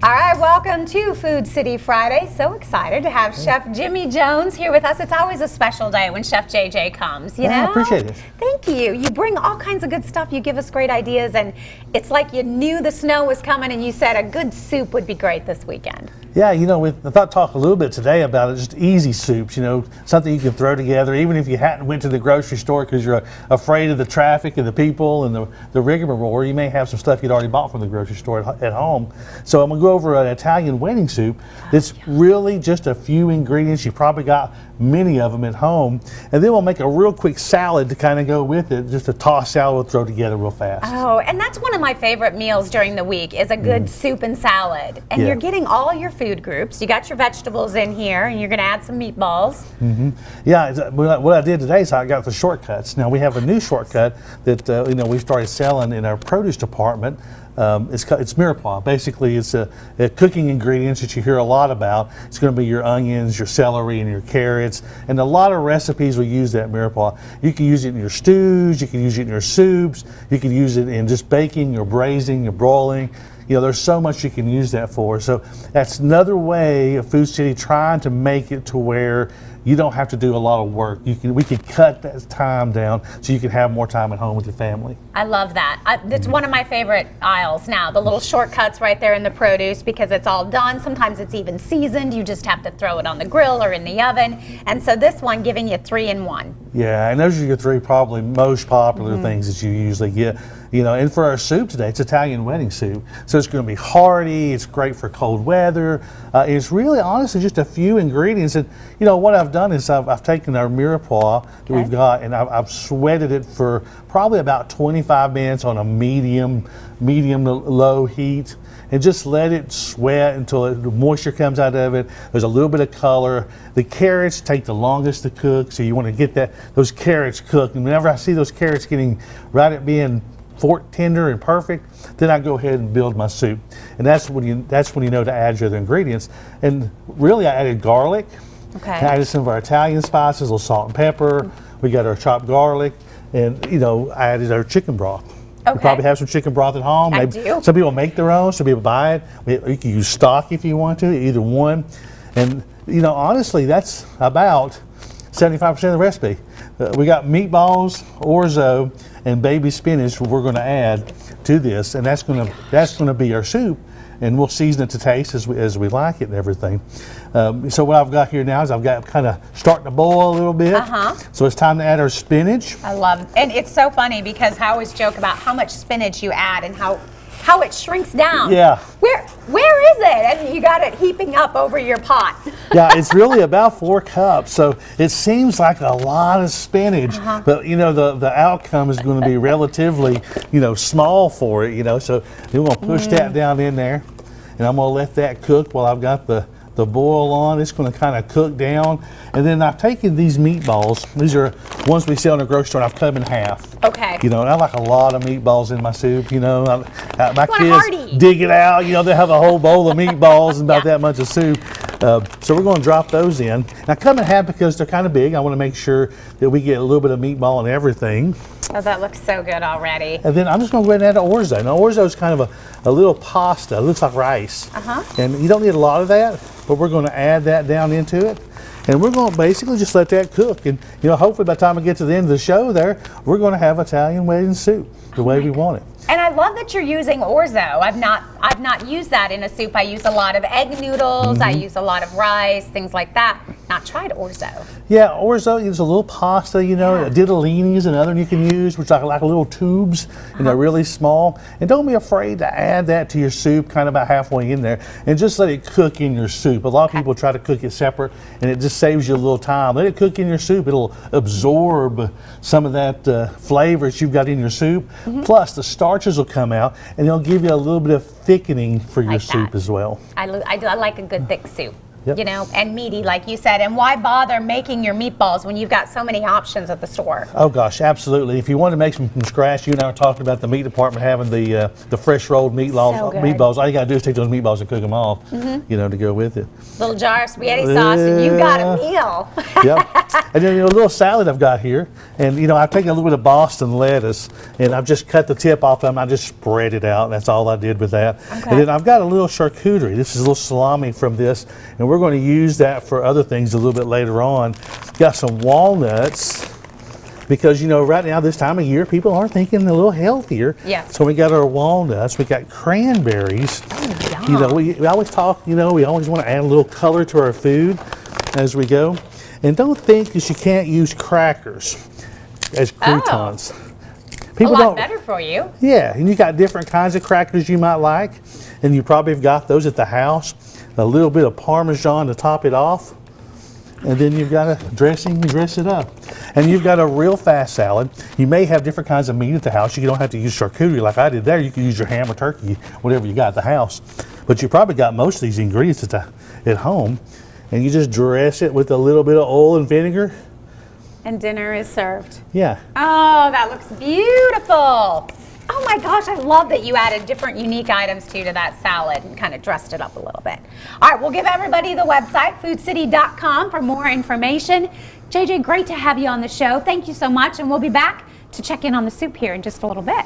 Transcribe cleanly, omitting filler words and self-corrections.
All right, welcome to Food City Friday. So excited to have Chef Jimmie Jones here with us. It's always a special day when Chef JJ comes, you know? I appreciate it. Thank you. You bring all kinds of good stuff. You give us great ideas, and it's like you knew the snow was coming and you said a good soup would be great this weekend. Yeah, you know, I thought talk a little bit today about it, just easy soups, you know, something you can throw together, even if you hadn't went to the grocery store because you're afraid of the traffic and the people and the rigmarole. You may have some stuff you'd already bought from the grocery store at home. So I'm going to go over an Italian wedding soup that's really just a few ingredients. You probably got many of them at home. And then we'll make a real quick salad to kind of go with it, just a tossed salad we'll throw together real fast. Oh, and that's one of my favorite meals during the week is a good soup and salad. And you're getting all your food groups. You got your vegetables in here, and you're going to add some meatballs. Yeah, what I did today is I got the shortcuts. Now we have a new shortcut that you know, we started selling in our produce department. It's meatball. Basically, it's a cooking ingredients that you hear a lot about. It's going to be your onions, your celery, and your carrots. And a lot of recipes will use that meatball. You can use it in your stews. You can use it in your soups. You can use it in just baking or braising or broiling. You know, there's so much you can use that for. So that's another way of Food City trying to make it to where you don't have to do a lot of work. We can cut that time down so you can have more time at home with your family. I love that. It's one of my favorite aisles now, the little shortcuts right there in the produce, because it's all done. Sometimes it's even seasoned. You just have to throw it on the grill or in the oven. And so this one giving you 3-in-1. Yeah, and those are your three probably most popular things that you usually get. You know, and for our soup today, it's Italian wedding soup. So it's going to be hearty, it's great for cold weather. It's really honestly just a few ingredients. And you know, what I've done is I've taken our mirepoix that we've got, and I've sweated it for probably about 25 minutes on a medium to low heat, and just let it sweat until the moisture comes out of it. There's a little bit of color. The carrots take the longest to cook, so you want to get those carrots cooked. And whenever I see those carrots getting right at being fork tender and perfect, then I go ahead and build my soup. And that's when you know to add your other ingredients. And really, I added garlic. Okay. I added some of our Italian spices, a little salt and pepper. We got our chopped garlic, and you know, I added our chicken broth. Okay. You probably have some chicken broth at home. I do. Some people make their own. Some people buy it. You can use stock if you want to, either one. And you know, honestly, that's about 75% of the recipe. We got meatballs, orzo, and baby spinach we're going to add to this, and that's going to be our soup, and we'll season it to taste as we like it and everything. So what I've got here now is I've got kind of starting to boil a little bit. So it's time to add our spinach. I love it. And it's so funny because I always joke about how much spinach you add and how it shrinks down. Yeah. Where is it? And you got it heaping up over your pot. Yeah, it's really about 4 cups. So it seems like a lot of spinach, but you know, the outcome is going to be relatively, you know, small for it, you know. So we're going to push that down in there, and I'm going to let that cook while I've got the boil on. It's going to kind of cook down. And then I've taken these meatballs. These are ones we sell in the grocery store, and I've cut them in half. Okay. You know, and I like a lot of meatballs in my soup, you know. My kids hearty. dig it out, you know, they have a whole bowl of meatballs and about that much of soup. So we're going to drop those in. And I cut them in half because they're kind of big. I want to make sure that we get a little bit of meatball and everything. Oh, that looks so good already. And then I'm just going to go ahead and add orzo. Now, orzo is kind of a little pasta. It looks like rice. And you don't need a lot of that, but we're going to add that down into it. And we're going to basically just let that cook. And, you know, hopefully by the time we get to the end of the show there, we're going to have Italian wedding soup the way we want it. And I love that you're using orzo. I've not used that in a soup. I use a lot of egg noodles. I use a lot of rice, things like that. Not tried orzo. Yeah, orzo is a little pasta, you know. Ditalini is another you can use, which are like little tubes, and they're really small. And don't be afraid to add that to your soup kind of about halfway in there, and just let it cook in your soup. A lot of people try to cook it separate, and it just saves you a little time. Let it cook in your soup. It'll absorb some of that flavor that you've got in your soup. Plus, the starches will come out, and they'll give you a little bit of thickening for your soup as well. I like a good thick soup. Yep. You know, and meaty, like you said. And why bother making your meatballs when you've got so many options at the store? Oh gosh, absolutely. If you want to make some from scratch, you and I were talking about the meat department having the fresh rolled meatballs. good. Meatballs. All you gotta do is take those meatballs and cook them off, you know, to go with it. Little jar of spaghetti sauce, and you got a meal. Yep. And then a little salad I've got here, and I've taken a little bit of Boston lettuce, and I've just cut the tip off them. I just spread it out. That's all I did with that. Okay. And then I've got a little charcuterie. This is a little salami from this, and we're going to use that for other things a little bit later on. Got some walnuts, because right now this time of year people are thinking a little healthier. Yes. So we got our walnuts. We got cranberries. We always talk. We always want to add a little color to our food as we go. And don't think that you can't use crackers as croutons. People a lot better for you. Yeah, and you got different kinds of crackers you might like, and you probably have got those at the house. A little bit of Parmesan to top it off, and then you've got a dressing to dress it up. And you've got a real fast salad. You may have different kinds of meat at the house. You don't have to use charcuterie like I did there. You can use your ham or turkey, whatever you got at the house. But you probably got most of these ingredients at home, and you just dress it with a little bit of oil and vinegar. And dinner is served. Yeah. Oh, that looks beautiful. Oh my gosh, I love that you added different unique items to that salad and kind of dressed it up a little bit. All right, we'll give everybody the website, foodcity.com, for more information. JJ, great to have you on the show. Thank you so much, and we'll be back to check in on the soup here in just a little bit.